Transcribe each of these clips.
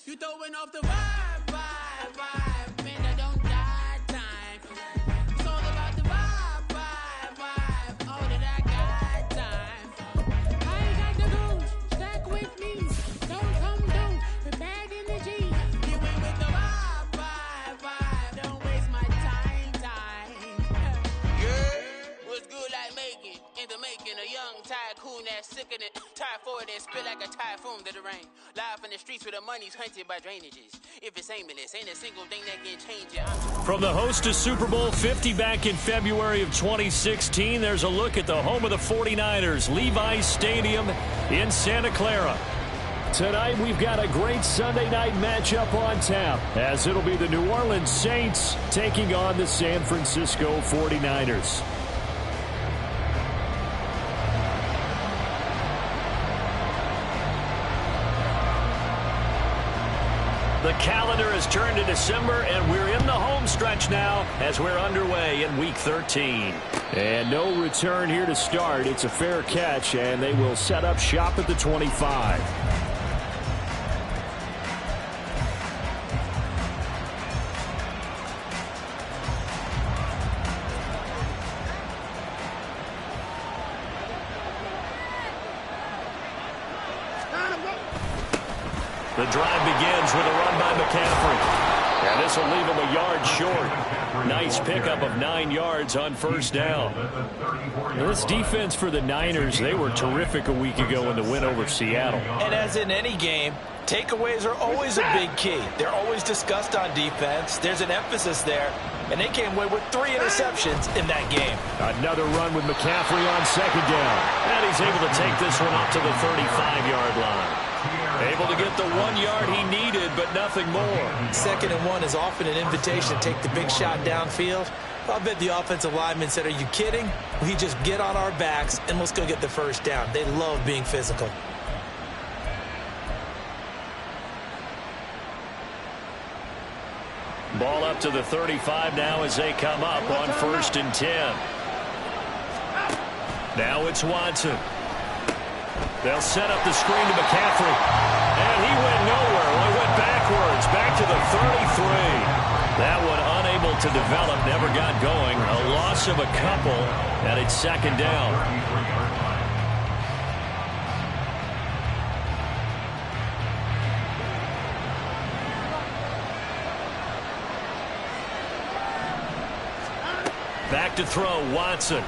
You throwing off the vibe, vibe, vibe. Man, I don't die time. It's all about the vibe, vibe, vibe. All that I got time. I ain't got to go. Stack with me. Don't come down. The bag in the G. You ain't with the vibe, vibe, vibe. Don't waste my time. Yeah. What's good like making? In the making, a young tycoon that's sick in it. Tired for it and spit like a typhoon to the rain. Live in the streets where the money's hunted by drainages. If it's aimless, ain't a single thing that can change it. From the host to Super Bowl 50 back in February of 2016, there's a look at the home of the 49ers, Levi's Stadium in Santa Clara. Tonight, we've got a great Sunday night matchup on tap, as it'll be the New Orleans Saints taking on the San Francisco 49ers. The calendar has turned to December, and we're in the home stretch now as we're underway in Week 13. And no return here to start. It's a fair catch, and they will set up shop at the 25. The drive begins with a run by McCaffrey. And this will leave him a yard short. Nice pickup of 9 yards on first down. Now, this defense for the Niners, they were terrific a week ago in the win over Seattle. And as in any game, takeaways are always a big key. They're always discussed on defense. There's an emphasis there. And they came away with 3 interceptions in that game. Another run with McCaffrey on second down. And he's able to take this one up to the 35-yard line. Able to get the 1 yard he needed, but nothing more. 2nd and 1 is often an invitation to take the big shot downfield. I bet the offensive lineman said, are you kidding? We just get on our backs and let's go get the first down. They love being physical. Ball up to the 35 now as they come up on 1st and 10. Now it's Watson. They'll set up the screen to McCaffrey. And he went nowhere. Well, he went backwards, back to the 33. That one unable to develop, never got going. A loss of a couple, and it's 2nd down. Back to throw, Watson.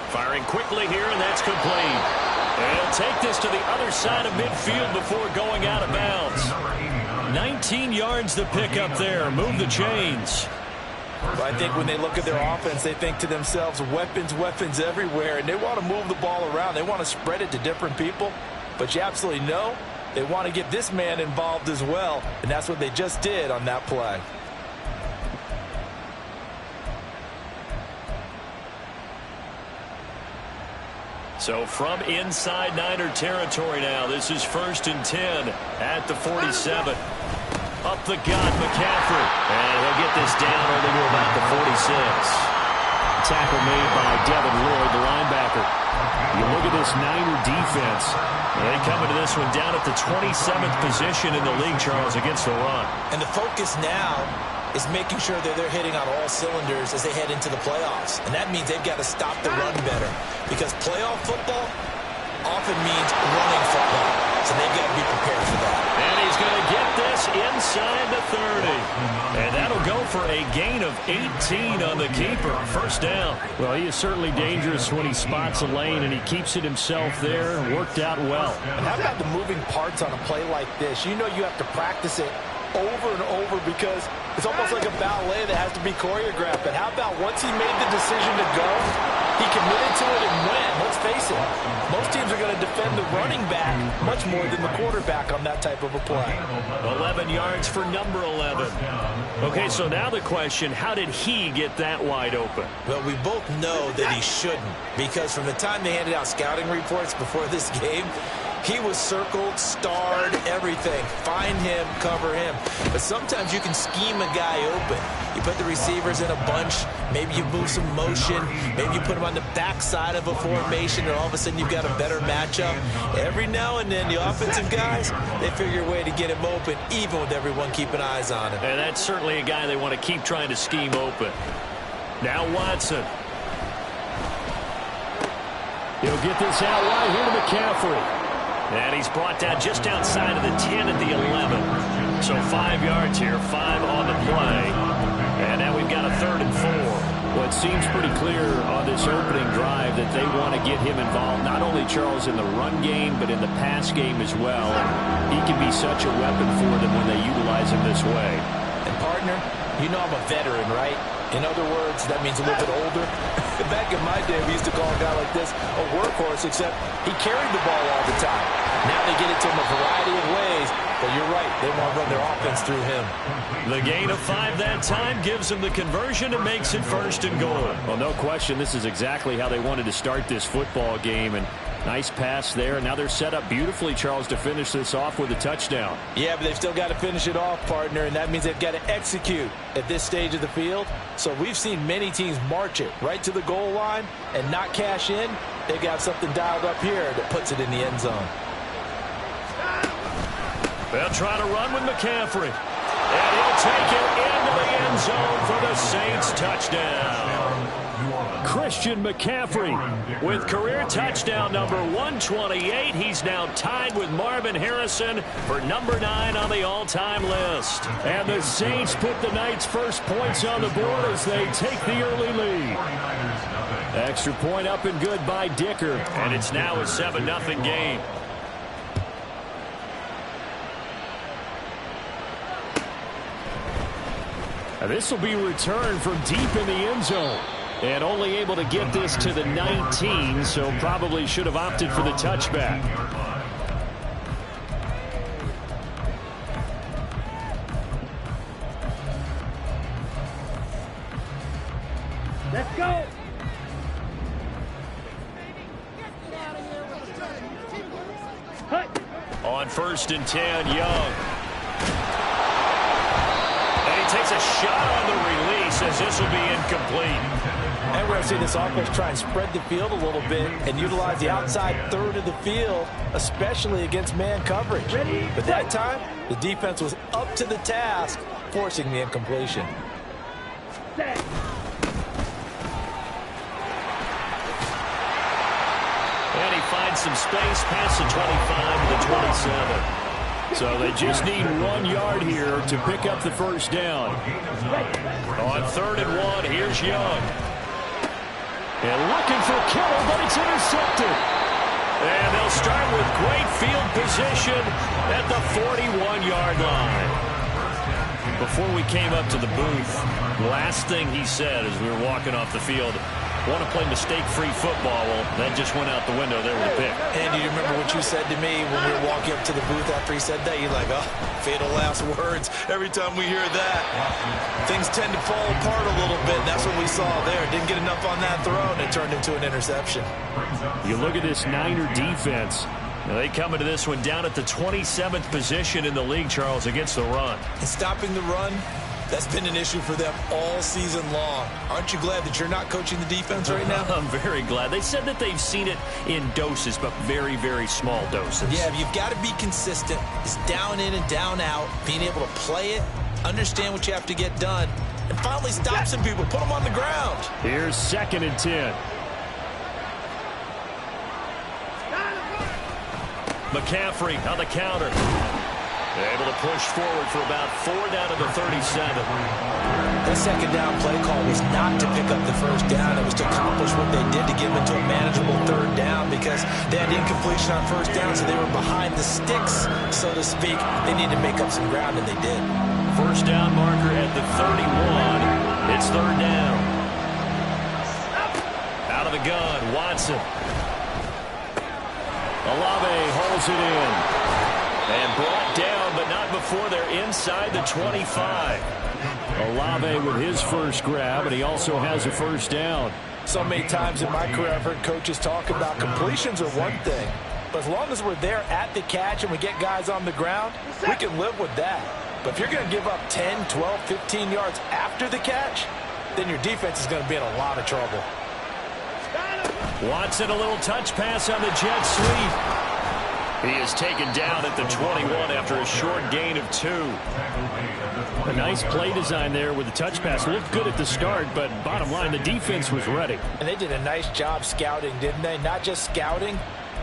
Firing quickly here, and that's complete. And he'll take this to the other side of midfield before going out of bounds. 19 yards to pick up there. Move the chains. I think when they look at their offense, they think to themselves, weapons, weapons everywhere, and they want to move the ball around. They want to spread it to different people. But you absolutely know they want to get this man involved as well, and that's what they just did on that play. So from inside Niner territory now, this is 1st and 10 at the 47. Up the gut, McCaffrey. And he'll get this down only to about the 46. Tackle made by Devin Lloyd, the linebacker. You look at this Niner defense. They come into this one down at the 27th position in the league, Charles, against the run. And the focus now is making sure that they're hitting on all cylinders as they head into the playoffs. And that means they've got to stop the run better. Because playoff football often means running football. So they've got to be prepared for that. And he's going to get this inside the 30. And that'll go for a gain of 18 on the keeper. First down. Well, he is certainly dangerous when he spots a lane, and he keeps it himself there. Worked out well. And how about the moving parts on a play like this? You know you have to practice it over and over because it's almost like a ballet that has to be choreographed. But how about once he made the decision to go, he committed to it and went. Let's face it, most teams are going to defend the running back much more than the quarterback on that type of a play. 11 yards for number 11. Okay, so now the question, how did he get that wide open? Well, we both know that he shouldn't, because from the time they handed out scouting reports before this game, He was circled, starred, everything. Find him, cover him. But sometimes you can scheme a guy open. You put the receivers in a bunch. Maybe you move some motion. Maybe you put them on the backside of a formation, and all of a sudden you've got a better matchup. Every now and then, the offensive guys, they figure a way to get him open, even with everyone keeping eyes on him. And that's certainly a guy they want to keep trying to scheme open. Now Watson. He'll get this out wide here to McCaffrey. And he's brought down just outside of the 10 at the 11. So 5 yards here, 5 on the play. And now we've got a 3rd and 4. Well, it seems pretty clear on this opening drive that they want to get him involved, not only, Charles, in the run game, but in the pass game as well. And he can be such a weapon for them when they utilize him this way. And, partner, you know I'm a veteran, right? In other words, that means a little bit older. Back in my day, we used to call a guy like this a workhorse, except he carried the ball all the time. Now they get it to him a variety of ways, but you're right, they want to run their offense through him. The gain of 5 that time gives them the conversion and makes it 1st and goal. Well, no question, this is exactly how they wanted to start this football game, and nice pass there. Now they're set up beautifully, Charles, to finish this off with a touchdown. Yeah, but they've still got to finish it off, partner, and that means they've got to execute at this stage of the field. So we've seen many teams march it right to the goal line and not cash in. They've got something dialed up here that puts it in the end zone. They'll try to run with McCaffrey. And he'll take it into the end zone for the Saints touchdown. Christian McCaffrey with career touchdown number 128. He's now tied with Marvin Harrison for number 9 on the all-time list. And the Saints put the Knights' first points on the board as they take the early lead. Extra point up and good by Dicker. And it's now a 7-0 game. This will be returned from deep in the end zone. And only able to get this to the 19, so probably should have opted for the touchback. Let's go. On 1st and 10, Young. Takes a shot on the release as this will be incomplete. And we're going to see this offense try and spread the field a little bit and utilize the outside 3rd of the field, especially against man coverage. But that time, the defense was up to the task, forcing the incompletion. And he finds some space past the 25 to the 27. So they just need 1 yard here to pick up the first down. On 3rd and 1, here's Young. And looking for Kittle, but it's intercepted. And they'll start with great field position at the 41-yard line. Before we came up to the booth, last thing he said as we were walking off the field, want to play mistake-free football. Well, that just went out the window there with a pick. And you remember what you said to me when we were walking up to the booth after he said that? You're like, oh, fatal last words. Every time we hear that, things tend to fall apart a little bit. That's what we saw there. Didn't get enough on that throw, and it turned into an interception. You look at this Niner defense. Now they come into this one down at the 27th position in the league, Charles, against the run. And stopping the run, that's been an issue for them all season long. Aren't you glad that you're not coaching the defense right now? I'm very glad. They said that they've seen it in doses, but very, very small doses. Yeah, you've got to be consistent. It's down in and down out, being able to play it, understand what you have to get done, and finally stop some people, put them on the ground. Here's 2nd and 10. McCaffrey on the counter. Able to push forward for about 4 down to the 37. The second down play call was not to pick up the first down. It was to accomplish what they did to get them into a manageable 3rd down because they had incompletion on 1st down, so they were behind the sticks, so to speak. They needed to make up some ground, and they did. 1st down marker at the 31. It's 3rd down. Out of the gun, Watson. Olave holds it in. And brought down, but not before they're inside the 25. Olave with his first grab, and he also has a 1st down. So many times in my career, I've heard coaches talk about completions are one thing. But as long as we're there at the catch and we get guys on the ground, we can live with that. But if you're going to give up 10, 12, 15 yards after the catch, then your defense is going to be in a lot of trouble. Watson, a little touch pass on the jet sweep. He is taken down at the 21 after a short gain of 2. A nice play design there with the touch pass. Looked good at the start, but bottom line, the defense was ready. And they did a nice job scouting, didn't they? Not just scouting,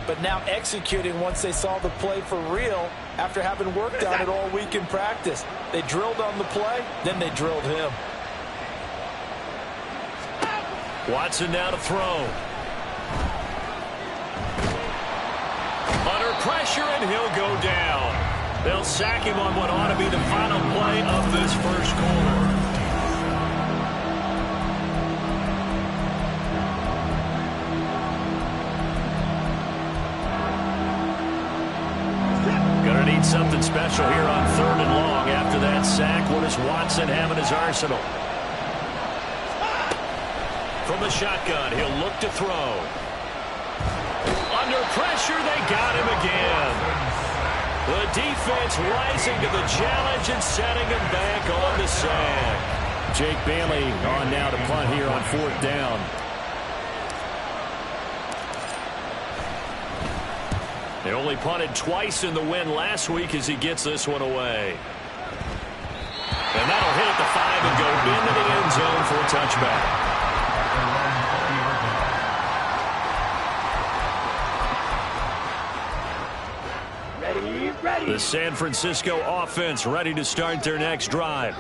but now executing once they saw the play for real after having worked on it all week in practice. They drilled on the play, then they drilled him. Watson now to throw. Under pressure, and he'll go down. They'll sack him on what ought to be the final play of this first quarter. Gonna need something special here on 3rd and long after that sack. What does Watson have in his arsenal? From the shotgun, he'll look to throw. Under pressure, they got him again. The defense rising to the challenge and setting him back on the sack. Jake Bailey on now to punt here on 4th down. They only punted twice in the win last week as he gets this one away. And that'll hit at the 5 and go into the end zone for a touchback. The San Francisco offense ready to start their next drive.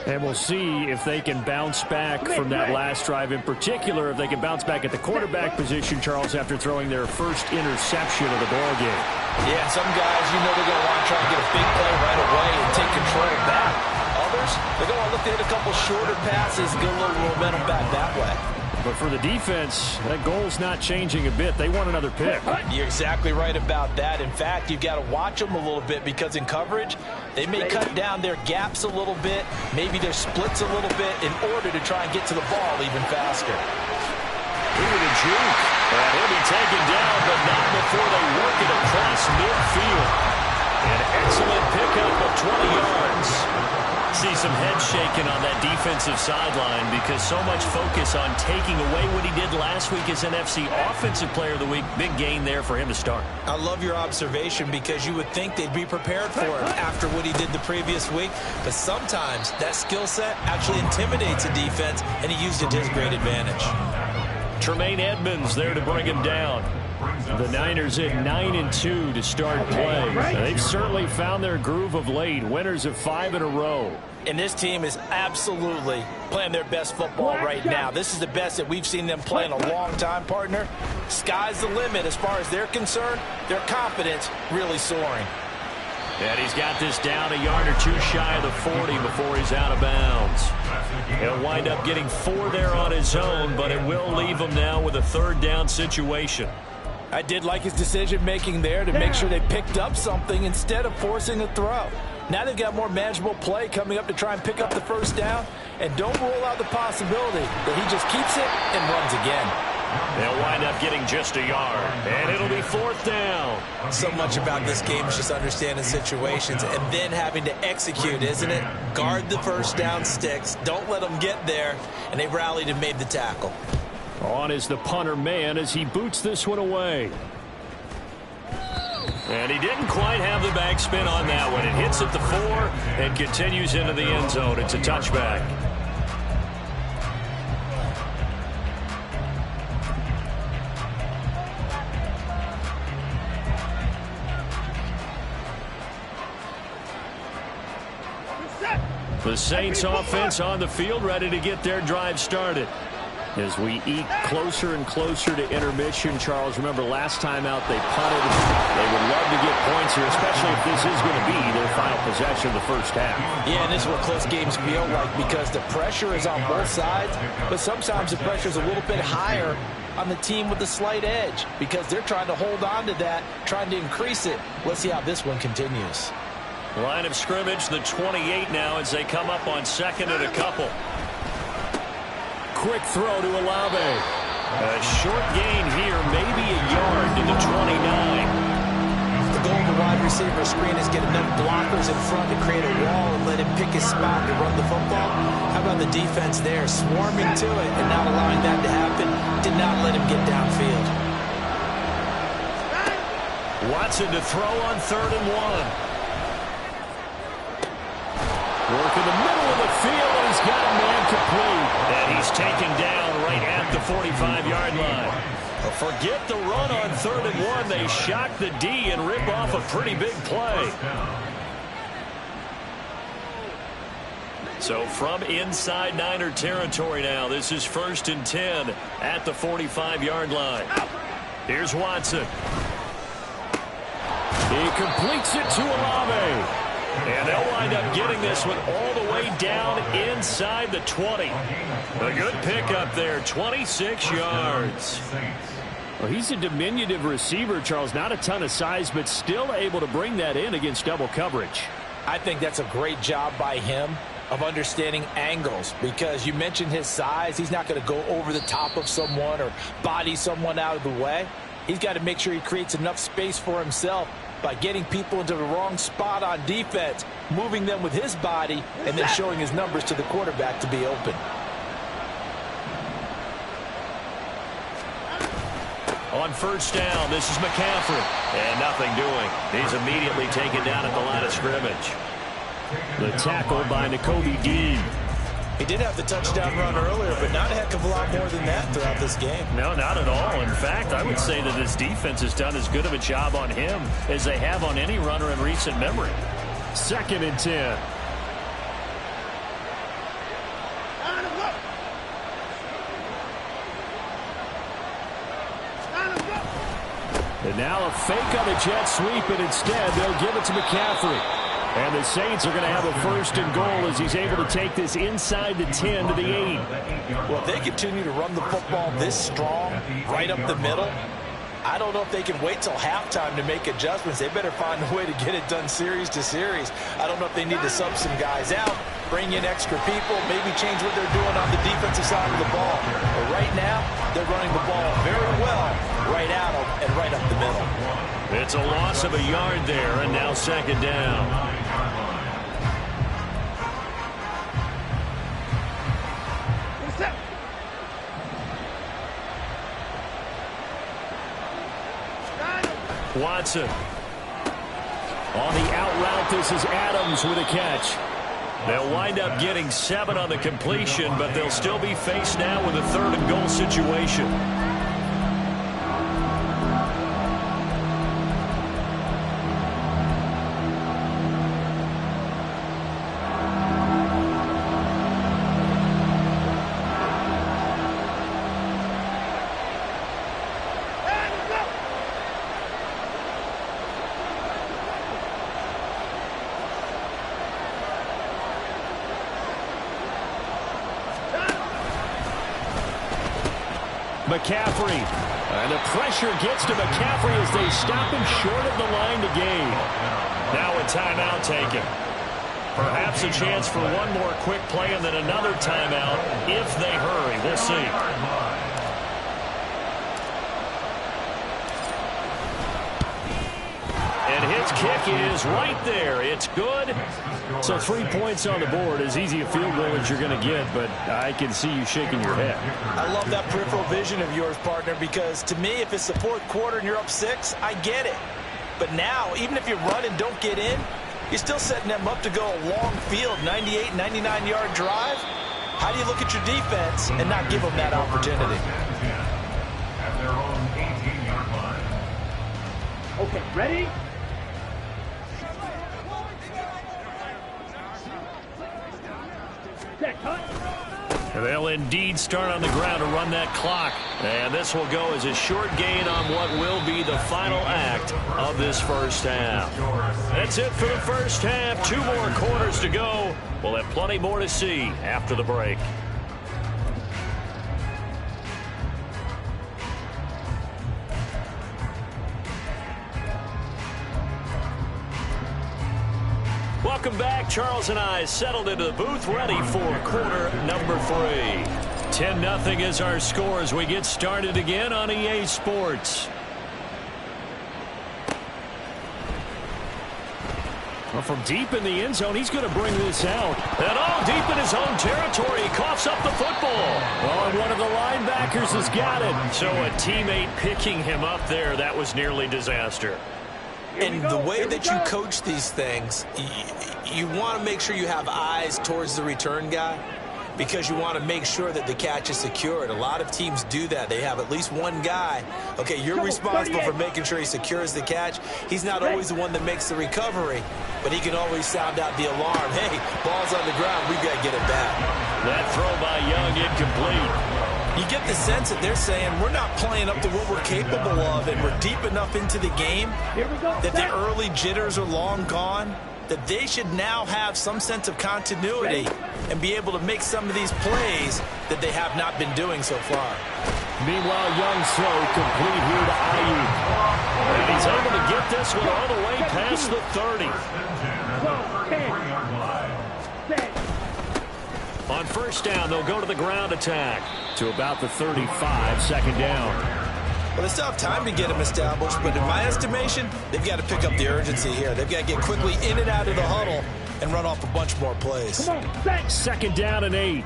And we'll see if they can bounce back from that last drive. In particular, if they can bounce back at the quarterback position, Charles, after throwing their first interception of the ballgame. Yeah, and some guys, you know they're going to want to try and get a big play right away and take control back. Others, they're going to look to hit a couple shorter passes, get a little momentum back that way. But for the defense, that goal's not changing a bit. They want another pick. You're exactly right about that. In fact, you've got to watch them a little bit because in coverage, they may cut down their gaps a little bit, maybe their splits a little bit in order to try and get to the ball even faster. Ooh, the juke. And he'll be taken down, but not before they work it across midfield. An excellent pickup of 20 yards. See some head shaking on that defensive sideline because so much focus on taking away what he did last week as NFC Offensive Player of the Week. Big gain there for him to start. I love your observation because you would think they'd be prepared for it after what he did the previous week. But sometimes that skill set actually intimidates a defense, and he used it to his great advantage. Tremaine Edmonds there to bring him down. The Niners at 9-2 to start play. They've certainly found their groove of late. Winners of 5 in a row. And this team is absolutely playing their best football right now. This is the best that we've seen them play in a long time, partner. Sky's the limit as far as they're concerned. Their confidence really soaring. And he's got this down a yard or two shy of the 40 before he's out of bounds. He'll wind up getting 4 there on his own, but it will leave him now with a 3rd down situation. I did like his decision-making there to make sure they picked up something instead of forcing a throw. Now they've got more manageable play coming up to try and pick up the 1st down, and don't rule out the possibility that he just keeps it and runs again. They'll wind up getting just a yard, and it'll be 4th down. So much about this game is just understanding situations and then having to execute, isn't it? Guard the 1st down sticks. Don't let them get there, and they rallied and made the tackle. On is the punter man as he boots this one away. And he didn't quite have the backspin on that one. It hits at the 4 and continues into the end zone. It's a touchback. The Saints offense on the field ready to get their drive started. As we eke closer and closer to intermission, Charles, remember last time out they punted. They would love to get points here, especially if this is going to be their final possession of the 1st half. Yeah, and this is what close games feel like because the pressure is on both sides, but sometimes the pressure is a little bit higher on the team with the slight edge because they're trying to hold on to that, trying to increase it. Let's see how this one continues. Line of scrimmage, the 28 now as they come up on 2nd and a couple. Quick throw to Olave. A short gain here, maybe a yard to the 29. The goal of the wide receiver screen is get enough blockers in front to create a wall and let him pick his spot to run the football. How about the defense there, swarming to it and not allowing that to happen? Did not let him get downfield. Watson to throw on 3rd and 1. Work in the middle of the field, and he's got a man complete. And he's taken down right at the 45-yard line. Forget the run on 3rd and 1. They shock the D and rip off a pretty big play. So from inside Niner territory now, this is 1st and 10 at the 45-yard line. Here's Watson. He completes it to Olave. And they'll wind up getting this one all the way down inside the 20. A good pickup there, 26 yards. Well, he's a diminutive receiver, Charles. Not a ton of size, but still able to bring that in against double coverage. I think that's a great job by him of understanding angles, because you mentioned his size. He's not going to go over the top of someone or body someone out of the way. He's got to make sure he creates enough space for himself by getting people into the wrong spot on defense, moving them with his body, and then showing his numbers to the quarterback to be open. On 1st down, this is McCaffrey. And nothing doing. He's immediately taken down at the line of scrimmage. The tackle by Nakobe Dean. He did have the touchdown run earlier, but not a heck of a lot more than that throughout this game. No, not at all. In fact, I would say that this defense has done as good of a job on him as they have on any runner in recent memory. 2nd and 10. And now a fake on the jet sweep, and instead they'll give it to McCaffrey. And the Saints are going to have a 1st and goal as he's able to take this inside the 10 to the 8. Well, if they continue to run the football this strong, right up the middle, I don't know if they can wait till halftime to make adjustments. They better find a way to get it done series to series. I don't know if they need to sub some guys out, bring in extra people, maybe change what they're doing on the defensive side of the ball. But right now, they're running the ball very well right out and right up the middle. It's a loss of a yard there, and now 2nd down. Watson. On the out route, this is Adams with a catch. They'll wind up getting 7 on the completion, but they'll still be faced now with a 3rd and goal situation. McCaffrey. And the pressure gets to McCaffrey as they stop him short of the line to gain. Now a timeout taken. Perhaps a chance for one more quick play and then another timeout if they hurry. We'll see. And his kick is right there. It's good. So 3 points on the board. As easy a field goal as you're going to get, but I can see you shaking your head. I love that peripheral vision of yours, partner, because to me, if it's the 4th quarter and you're up 6, I get it. But now, even if you run and don't get in, you're still setting them up to go a long field, 98, 99-yard drive. How do you look at your defense and not give them that opportunity? At their own 18-yard line. Okay, ready? They'll indeed start on the ground to run that clock. And this will go as a short gain on what will be the final act of this 1st half. That's it for the 1st half. 2 more quarters to go. We'll have plenty more to see after the break. Welcome back. Charles and I settled into the booth, ready for quarter number 3. 10-0 is our score as we get started again on EA Sports. Well, from deep in the end zone, he's going to bring this out. And all deep in his own territory, he coughs up the football. Oh, and one of the linebackers has got it. So a teammate picking him up there, that was nearly disaster. And the way that you coach these things, you want to make sure you have eyes towards the return guy because you want to make sure that the catch is secured. A lot of teams do that. They have at least one guy. Okay, you're responsible for making sure he secures the catch. He's not always the one that makes the recovery, but he can always sound out the alarm. Hey, ball's on the ground. We've got to get it back. That throw by Young incomplete. You get the sense that they're saying we're not playing up to what we're capable of, and we're deep enough into the game that the early jitters are long gone, that they should now have some sense of continuity and be able to make some of these plays that they have not been doing so far. Meanwhile, Young slow, complete here to Ayuk. And he's able to get this one all the way past the 30. On first down, they'll go to the ground attack to about the 35, second down. Well, they still have time to get them established, but in my estimation, they've got to pick up the urgency here. They've got to get quickly in and out of the huddle and run off a bunch more plays. Second down and 8.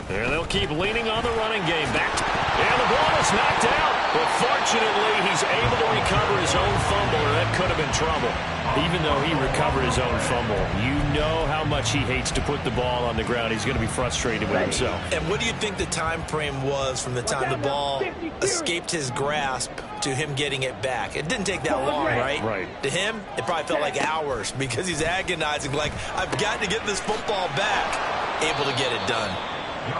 And they'll keep leaning on the running game. And the ball is knocked out. But fortunately, he's able to recover his own fumble, or that could have been trouble. Even though he recovered his own fumble, you know how much he hates to put the ball on the ground. He's going to be frustrated with himself. And what do you think the time frame was from the time the ball escaped his grasp to him getting it back? It didn't take that long, right? Right. To him, it probably felt like hours because he's agonizing like, I've got to get this football back. Able to get it done.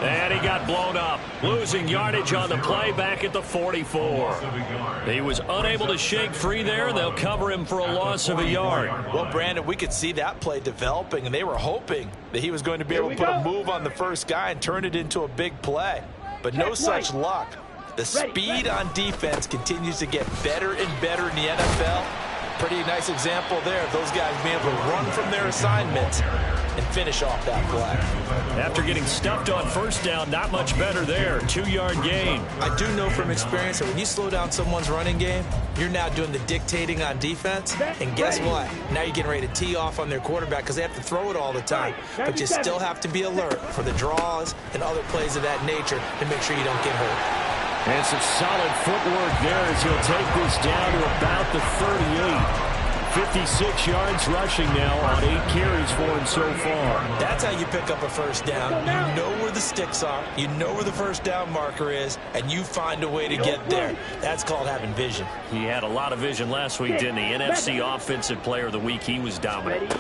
And he got blown up, losing yardage on the play back at the 44. He was unable to shake free there. They'll cover him for a loss of a yard. Well, Brandon, we could see that play developing, and they were hoping that he was going to be able to put a move on the first guy and turn it into a big play. But no such luck. The speed on defense continues to get better and better in the NFL. Pretty nice example there of those guys being able to run from their assignments and finish off that play. After getting stuffed on first down, not much better there. 2-yard gain. I do know from experience that when you slow down someone's running game, you're now doing the dictating on defense. And guess what? Now you're getting ready to tee off on their quarterback because they have to throw it all the time. But you still have to be alert for the draws and other plays of that nature to make sure you don't get hurt. And some solid footwork there as he'll take this down to about the 38. 56 yards rushing now on 8 carries for him so far. That's how you pick up a first down. You know where the sticks are. You know where the first down marker is, and you find a way to get there. That's called having vision. He had a lot of vision last week, didn't he? NFC Offensive Player of the Week. He was dominant.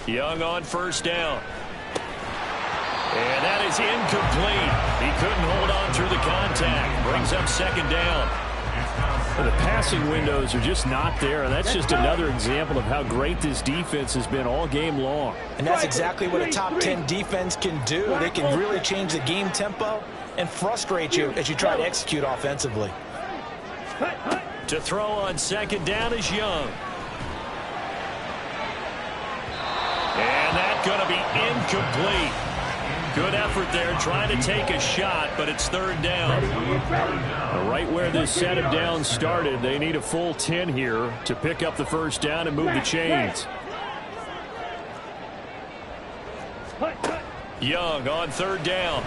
Young on first down. And that is incomplete. He couldn't hold on through the contact. Brings up second down. Well, the passing windows are just not there, and that's just another example of how great this defense has been all game long. And that's exactly what a top 10 defense can do. They can really change the game tempo and frustrate you as you try to execute offensively. To throw on second down is Young. And that's going to be incomplete. Good effort there, trying to take a shot, but it's third down. Right where this set of downs started, they need a full 10 here to pick up the first down and move the chains. Young on third down.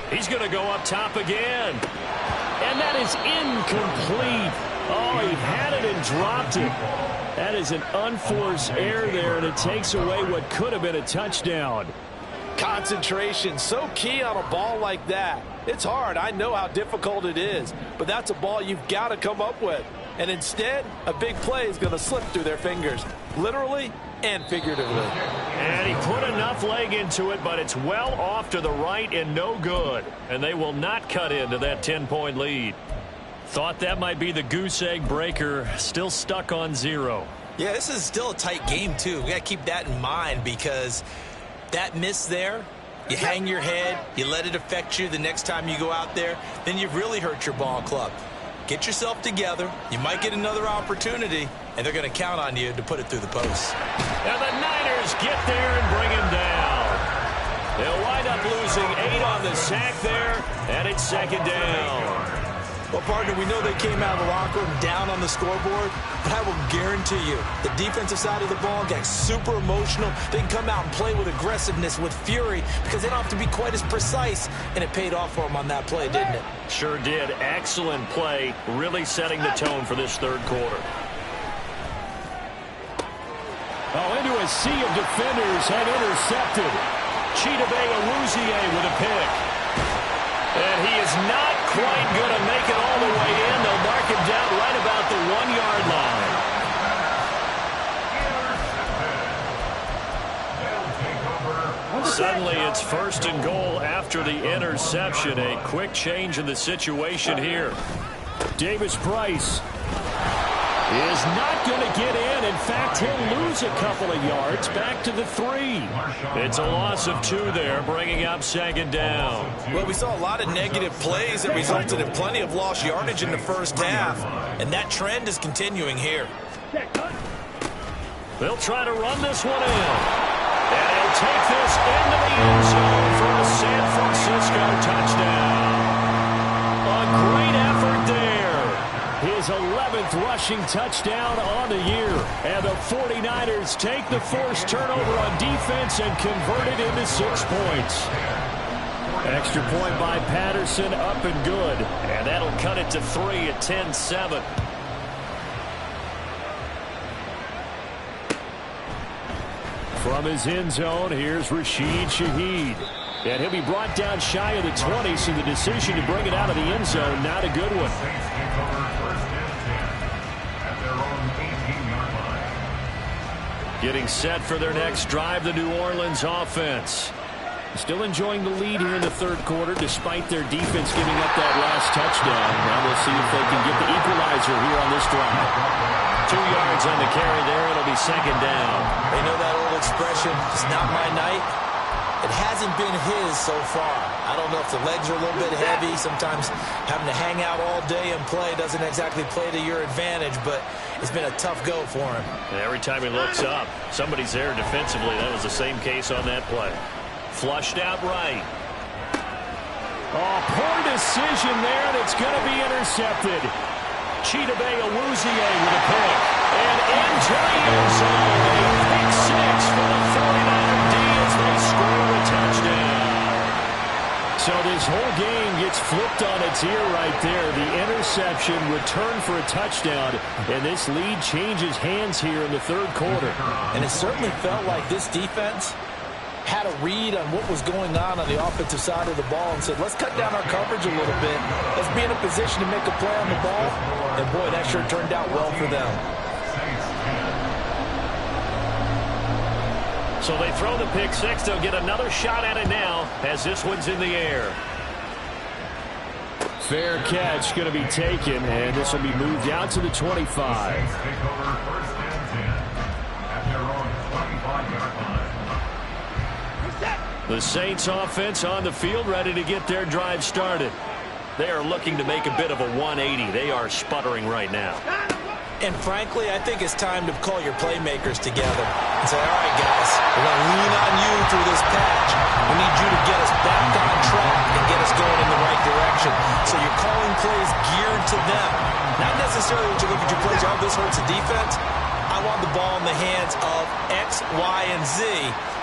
He's going to go up top again. And that is incomplete. Oh, he had it and dropped it. That is an unforced error there, and it takes away what could have been a touchdown. Concentration, so key on a ball like that. It's hard. I know how difficult it is, but that's a ball you've got to come up with. And instead, a big play is going to slip through their fingers, literally and figuratively. And he put enough leg into it, but it's well off to the right and no good. And they will not cut into that 10-point lead. Thought that might be the goose egg breaker, still stuck on 0. Yeah, this is still a tight game, too. We got to keep that in mind because that miss there, you hang your head, you let it affect you the next time you go out there, then you've really hurt your ball club. get yourself together. You might get another opportunity, and they're going to count on you to put it through the post. And the Niners get there and bring him down. They'll wind up losing 8 on the sack there, and it's second down. Well, partner, we know they came out of the locker room down on the scoreboard, but I will guarantee you the defensive side of the ball got super emotional. They can come out and play with aggressiveness, with fury, because they don't have to be quite as precise, and it paid off for them on that play, didn't it? Sure did. Excellent play, really setting the tone for this third quarter. Oh, into a sea of defenders and intercepted. Chidobe Awuzie with a pick. And he is not quite going to make it all the way in. They'll mark him down right about the 1-yard line. Suddenly it's first and goal after the interception. A quick change in the situation here. Davis Price is not going to get in. In fact, he'll lose a couple of yards back to the 3. It's a loss of 2 there, bringing up second down. Well, we saw a lot of negative plays that resulted in plenty of lost yardage in the first half, and that trend is continuing here. They'll try to run this one in. And he'll take this into the end zone for a San Francisco touchdown. A great effort there. His 11th rushing touchdown on the year. And the 49ers take the forced turnover on defense and convert it into 6 points. Extra point by Patterson, up and good. And that'll cut it to 3 at 10-7. From his end zone, here's Rashid Shaheed. And he'll be brought down shy of the 20, so the decision to bring it out of the end zone, not a good one. Getting set for their next drive, the New Orleans offense. Still enjoying the lead here in the third quarter, despite their defense giving up that last touchdown. Now we'll see if they can get the equalizer here on this drive. 2 yards on the carry there. It'll be second down. They know that old expression, it's not my night. It hasn't been his so far. I don't know if the legs are a little bit heavy. Sometimes having to hang out all day and play doesn't exactly play to your advantage, but it's been a tough go for him. And every time he looks up, somebody's there defensively. That was the same case on that play. Flushed out right. Oh, poor decision there, and it's going to be intercepted. Chidobe Awuzie with a pick. And into the end zone. A pick 6 for the 49er D as they score a touchdown. So this whole game gets flipped on its ear right there. The interception, return for a touchdown, and this lead changes hands here in the third quarter. And it certainly felt like this defense had a read on what was going on the offensive side of the ball and said, let's cut down our coverage a little bit. Let's be in a position to make a play on the ball. And, boy, that sure turned out well for them. So they throw the pick 6. They'll get another shot at it now as this one's in the air. Fair catch going to be taken, and this will be moved out to the 25. The Saints offense on the field, ready to get their drive started. They are looking to make a bit of a 180. They are sputtering right now. And frankly, I think it's time to call your playmakers together and say, all right, guys, we're going to lean on you through this patch. We need you to get us back on track and get us going in the right direction. So you're calling plays geared to them. Not necessarily when you look at your plays, oh, this hurts the defense. I want the ball in the hands of X, Y, and Z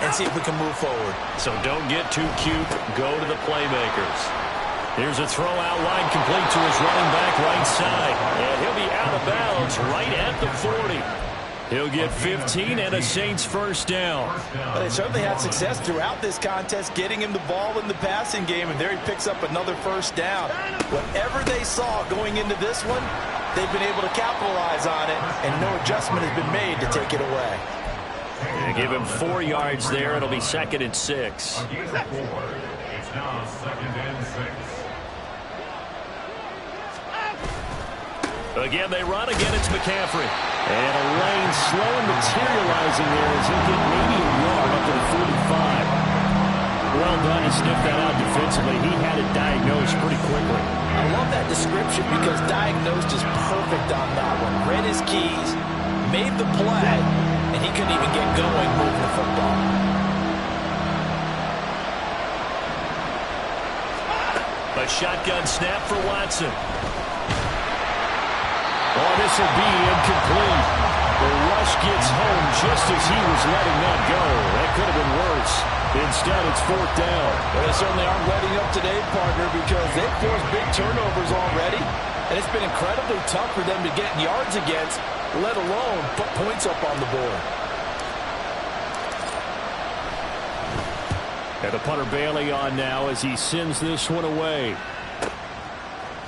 and see if we can move forward. So don't get too cute. Go to the playmakers. Here's a throw out wide, complete to his running back right side. And he'll be out of bounds right at the 40. He'll get 15 and a Saints first down. But they certainly had success throughout this contest getting him the ball in the passing game, and there he picks up another first down. Whatever they saw going into this one, they've been able to capitalize on it, and no adjustment has been made to take it away. They give him 4 yards there. It'll be second and 6. It's now second and 6. Again, they run. Again, it's McCaffrey. And a lane slow and materializing there as he'll get maybe a yard up to the 45. Well done to sniff that out defensively. He had it diagnosed pretty quickly. I love that description because diagnosed is perfect on that one. Read his keys, made the play, and he couldn't even get going moving the football. A shotgun snap for Watson. Oh, this will be incomplete. The rush gets home just as he was letting that go. That could have been worse. Instead, it's 4th down. Well, they certainly aren't letting up today, partner, because they've forced big turnovers already, and it's been incredibly tough for them to get yards against, let alone put points up on the board. And the punter Bailey on now as he sends this one away.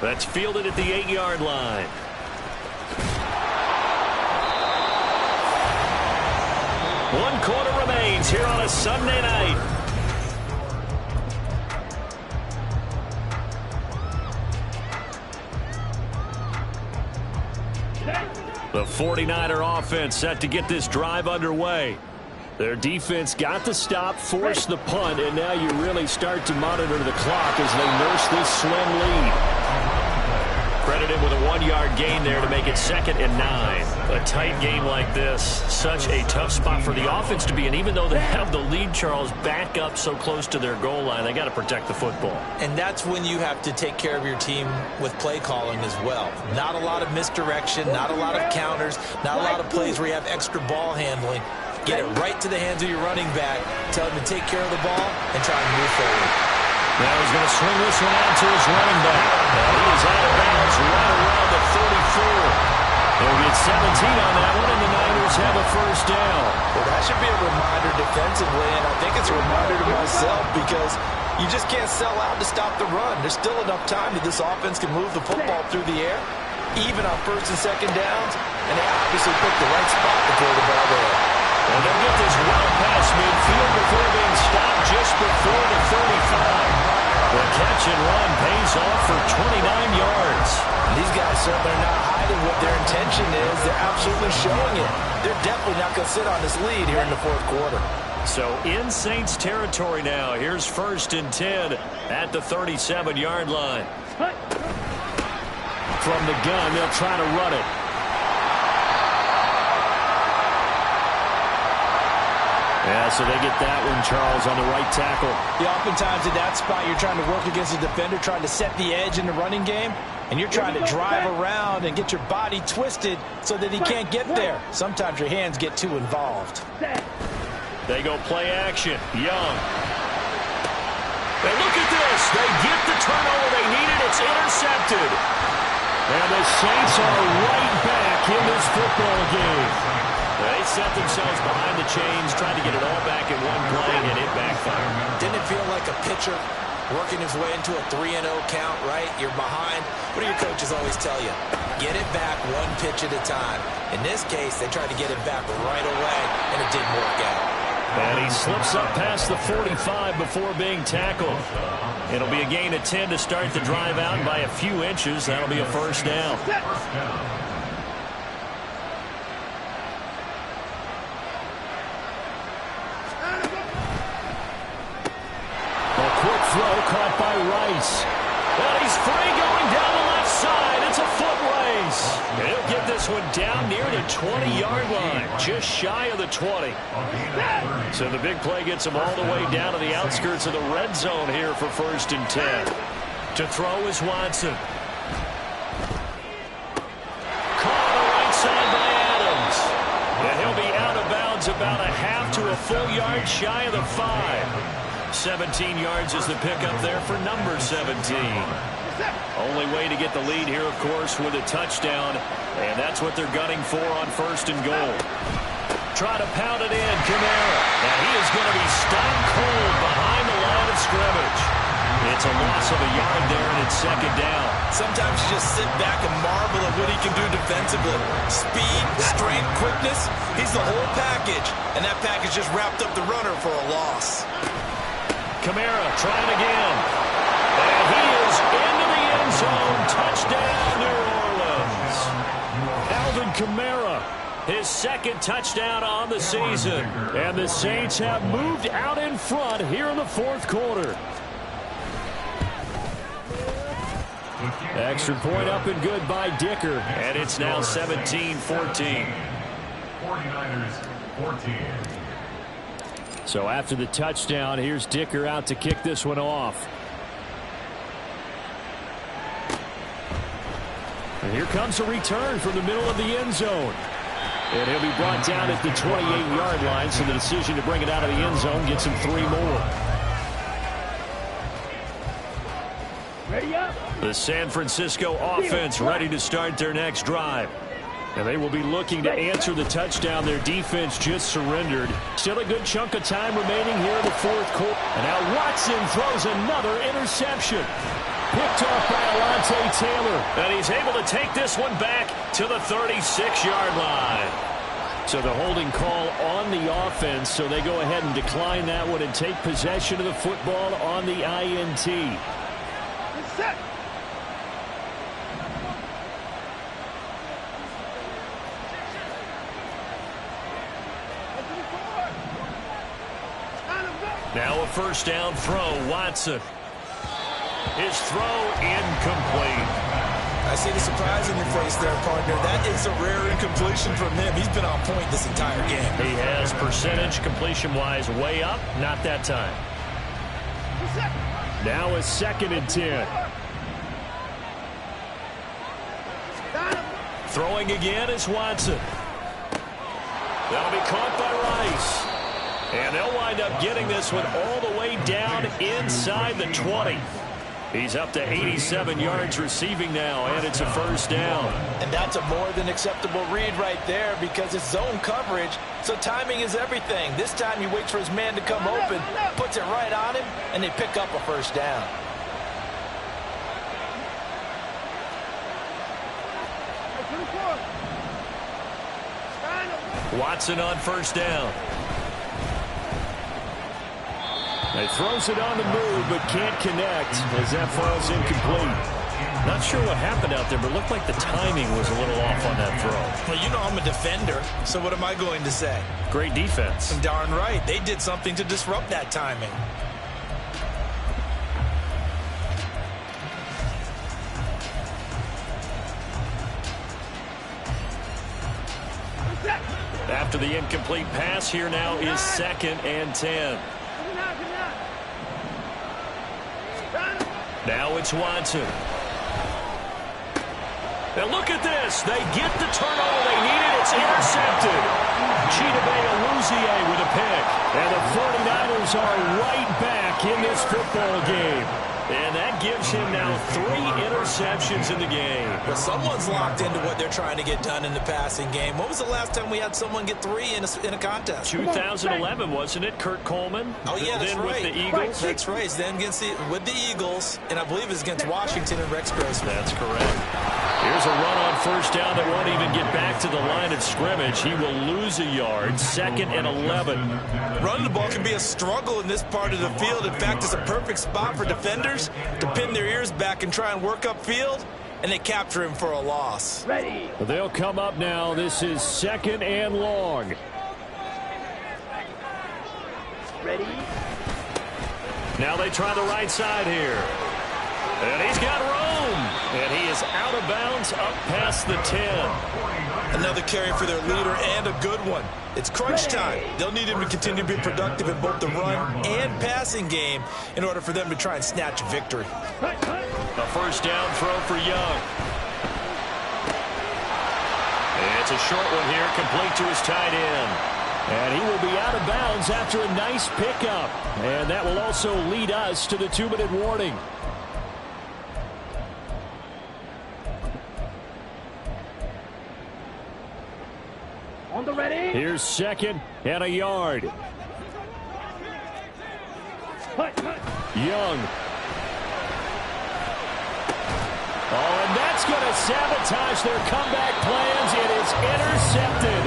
That's fielded at the 8-yard line. One quarter remains here on a Sunday night. The 49er offense set to get this drive underway. Their defense got the stop, forced the punt, and now you really start to monitor the clock as they nurse this slim lead. Credited with a 1-yard gain there to make it 2nd and 9. A tight game like this, such a tough spot for the offense to be in. Even though they have the lead, Charles, back up so close to their goal line, they got to protect the football. And that's when you have to take care of your team with play calling as well. Not a lot of misdirection, not a lot of counters, not a lot of plays where you have extra ball handling. Get it right to the hands of your running back, tell him to take care of the ball, and try and move forward. Now he's going to swing this one out to his running back. He is out of bounds right around the 34. They'll get 17 on that one, and the Niners have a 1st down. Well, that should be a reminder defensively, and I think it's a reminder to myself because you just can't sell out to stop the run. There's still enough time that this offense can move the football through the air, even on 1st and 2nd downs, and they obviously picked the right spot to throw the ball there. And they'll get this well past midfield before being stopped just before the 35. The catch and run pays off for 29 yards. These guys certainly are not hiding what their intention is. They're absolutely showing it. They're definitely not going to sit on this lead here in the 4th quarter. So in Saints territory now. Here's 1st and 10 at the 37-yard line. From the gun, they'll try to run it. Yeah, so they get that one, Charles, on the right tackle. Yeah, oftentimes in that spot, you're trying to work against a defender, trying to set the edge in the running game, and you're trying to drive around and get your body twisted so that he can't get there. Sometimes your hands get too involved. They go play action. Young. And look at this. They get the turnover they needed. It's intercepted. And the Saints are right back in this football game. They set themselves behind the chains, trying to get it all back in one play, and it backfired. Didn't it feel like a pitcher working his way into a 3-0 count, right? You're behind. What do your coaches always tell you? Get it back one pitch at a time. In this case, they tried to get it back right away, and it didn't work out. And he slips up past the 45 before being tackled. It'll be a gain of 10 to start the drive out by a few inches. That'll be a 1st down. Throw caught by Rice. And he's free going down the left side. It's a foot race. And he'll get this one down near the 20-yard line, just shy of the 20. So the big play gets him all the way down to the outskirts of the red zone here for 1st and 10. To throw is Watson. Caught on the right side by Adams. And he'll be out of bounds about a half to a full yard shy of the 5. 17 yards is the pickup there for number 17. Only way to get the lead here, of course, with a touchdown, and that's what they're gunning for on 1st and goal. Try to pound it in, Kamara. And he is going to be stopped cold behind the line of scrimmage. It's a loss of a yard there, and it's 2nd down. Sometimes you just sit back and marvel at what he can do defensively. Speed, strength, quickness, he's the whole package, and that package just wrapped up the runner for a loss. Kamara trying again. And he is into the end zone. Touchdown, New Orleans. Alvin Kamara his second touchdown on the season. And the Saints have moved out in front here in the fourth quarter. Extra point up and good by Dicker. And it's now 17-14. 49ers 14. So after the touchdown, here's Dicker out to kick this one off. And here comes a return from the middle of the end zone. And he'll be brought down at the 28-yard line, so the decision to bring it out of the end zone gets him 3 more. The San Francisco offense ready to start their next drive. And they will be looking to answer the touchdown their defense just surrendered. Still a good chunk of time remaining here in the fourth quarter. And now Watson throws another interception. Picked off by Alontae Taylor. And he's able to take this one back to the 36-yard line. So the holding call on the offense, so they go ahead and decline that one and take possession of the football on the INT. Now a first down throw, Watson. His throw incomplete. I see the surprise in your face there, partner. That is a rare incompletion from him. He's been on point this entire game. He has percentage completion-wise way up, not that time. Now a 2nd and 10. Throwing again is Watson. That'll be caught by Rice. And they'll wind up getting this one all the way down inside the 20. He's up to 87 yards receiving now, and it's a first down. And that's a more than acceptable read right there because it's zone coverage, so timing is everything. This time he waits for his man to come open, puts it right on him, and they pick up a first down. Watson on first down. He throws it on the move, but can't connect as that falls incomplete. Not sure what happened out there, but it looked like the timing was a little off on that throw. Well, you know I'm a defender, so what am I going to say? Great defense. Darn right. They did something to disrupt that timing. After the incomplete pass, here now is 2nd and 10. Now it's Watson. And look at this. They get the turnover they needed. It's intercepted. Chidobe Awuzie with a pick. And the 49ers are right back in this football game. And that gives him now 3 interceptions in the game. But someone's locked into what they're trying to get done in the passing game. When was the last time we had someone get 3 in a contest? 2011, wasn't it? Kurt Coleman. Oh, yeah, that's then right. with the Eagles. That's right. Then with the Eagles, and I believe it's against Washington and Rex Grossman. That's correct. Here's a run on first down that won't even get back to the line of scrimmage. He will lose a yard. 2nd and 11. Running the ball can be a struggle in this part of the field. In fact, it's a perfect spot for defenders to pin their ears back and try and work upfield, and they capture him for a loss. They'll come up now. This is 2nd and long. Now they try the right side here. And he's got room. And he is out of bounds up past the 10. Another carry for their leader and a good one. It's crunch time. They'll need him to continue to be productive in both the run and passing game in order for them to try and snatch a victory. A first down throw for Young. And it's a short one here, complete to his tight end. And he will be out of bounds after a nice pickup. And that will also lead us to the 2-minute warning. Here's 2nd and a yard. Young. Oh, and that's going to sabotage their comeback plans. It is intercepted.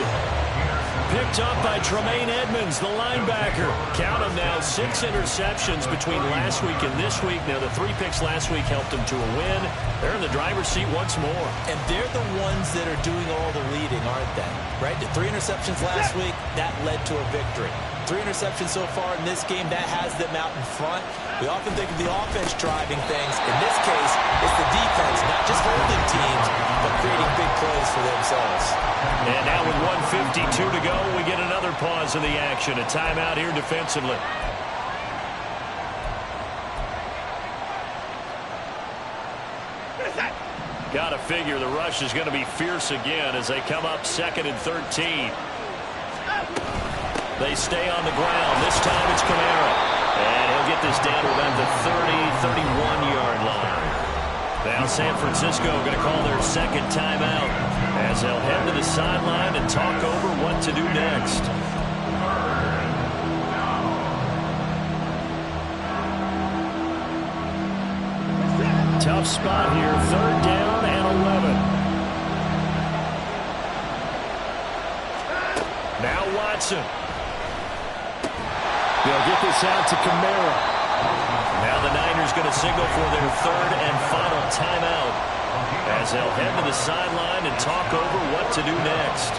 Picked up by Tremaine Edmonds, the linebacker. Count them now, 6 interceptions between last week and this week. Now, the 3 picks last week helped them to a win. They're in the driver's seat once more. And they're the ones that are doing all the leading, aren't they? Right? The 3 interceptions last week, that led to a victory. 3 interceptions so far in this game, that has them out in front. We often think of the offense driving things. In this case, it's the defense, not just holding teams, but creating big plays for themselves. And now with 1:52 to go, we get another pause in the action. A timeout here defensively. Got to figure the rush is going to be fierce again as they come up 2nd and 13. They stay on the ground. This time it's Kamara. And he'll get this down to about the 30, 31-yard line. Now San Francisco going to call their second timeout as they'll head to the sideline and talk over what to do next. Tough spot here. 3rd down and 11. Now Watson. They'll get this out to Kamara. Now the Niners going to signal for their 3rd and final timeout as they'll head to the sideline and talk over what to do next.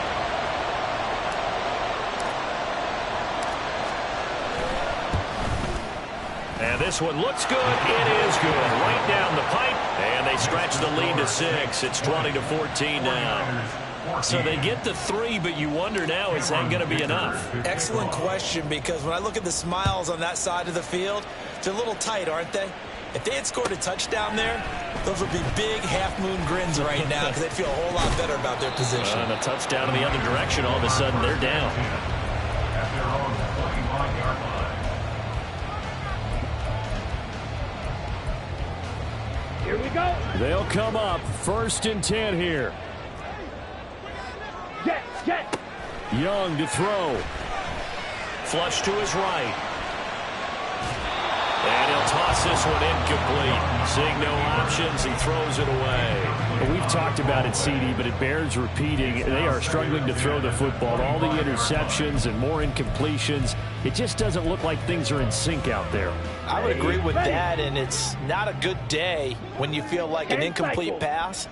And this one looks good. It is good. Right down the pipe. And they stretch the lead to 6. It's 20-14 now. So they get the 3, but you wonder now, is that going to be enough? Excellent question, because when I look at the smiles on that side of the field, they're a little tight, aren't they? If they had scored a touchdown there, those would be big half-moon grins right now because they'd feel a whole lot better about their position. And a touchdown in the other direction, all of a sudden they're down. At their own 21-yard line. Here we go. They'll come up 1st and 10 here. Get. Young to throw. Flush to his right. And he'll toss this one incomplete. Seeing no options, he throws it away. We've talked about it, CD, but it bears repeating. They are struggling to throw the football. All the interceptions and more incompletions. It just doesn't look like things are in sync out there. I would agree with that, and it's not a good day when you feel like an incomplete pass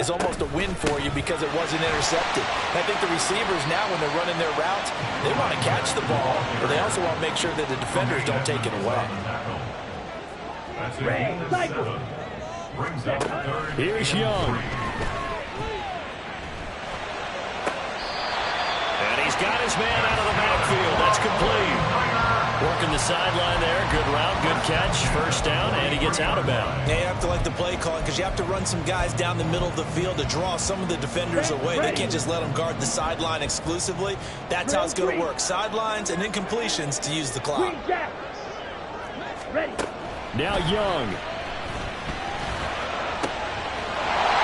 is almost a win for you because it wasn't intercepted. And I think the receivers now, when they're running their routes, they want to catch the ball, but they also want to make sure that the defenders don't take it away. That's it. 7. Brings up 3rd. Here's Young. And he's got his man out of the backfield. That's complete. Working the sideline there. Good route, good catch. 1st down, and he gets out of bounds. Yeah, you have to like the play calling because you have to run some guys down the middle of the field to draw some of the defenders away. They can't just let them guard the sideline exclusively. That's how it's going to work. Sidelines and incompletions to use the clock. Ready. Now Young.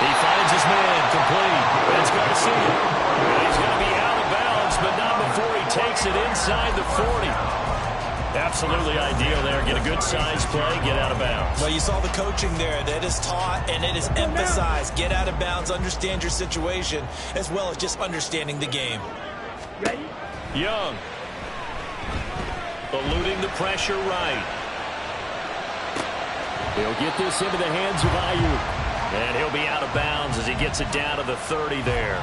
He finds his man complete. That's going to see it. He's going to be out of bounds, but not before he takes it inside the 40. Absolutely ideal there. Get a good size play, get out of bounds. Well, you saw the coaching there. That is taught and it is emphasized. Get out of bounds, understand your situation, as well as just understanding the game. Ready. Young. Eluding the pressure right. He'll get this into the hands of Ayuk. And he'll be out of bounds as he gets it down to the 30 there.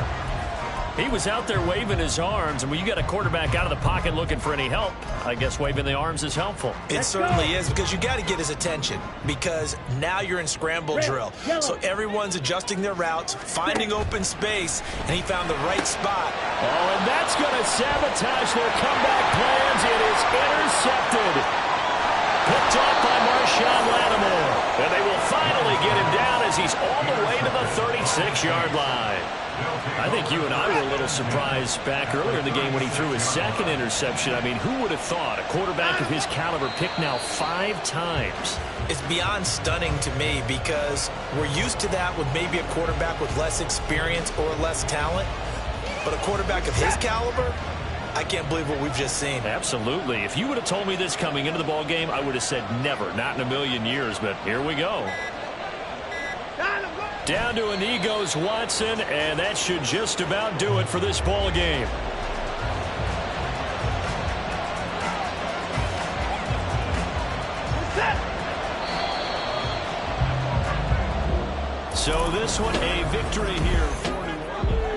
He was out there waving his arms, and when you got a quarterback out of the pocket looking for any help, I guess waving the arms is helpful. It certainly is, because you got to get his attention, because now you're in scramble drill. So everyone's adjusting their routes, finding open space, and he found the right spot. Oh, and that's going to sabotage their comeback plans. It is intercepted. Picked off by Marshawn Lattimore. And they will finally get him down as he's all the way to the 36-yard line. I think you and I were a little surprised back earlier in the game when he threw his 2nd interception. I mean, who would have thought a quarterback of his caliber picked now 5 times? It's beyond stunning to me because we're used to that with maybe a quarterback with less experience or less talent. But a quarterback of his caliber, I can't believe what we've just seen. Absolutely. If you would have told me this coming into the ball game, I would have said never, not in a million years. But here we go. Down to a knee goes Watson, and that should just about do it for this ball game. So this one a victory here for New Orleans.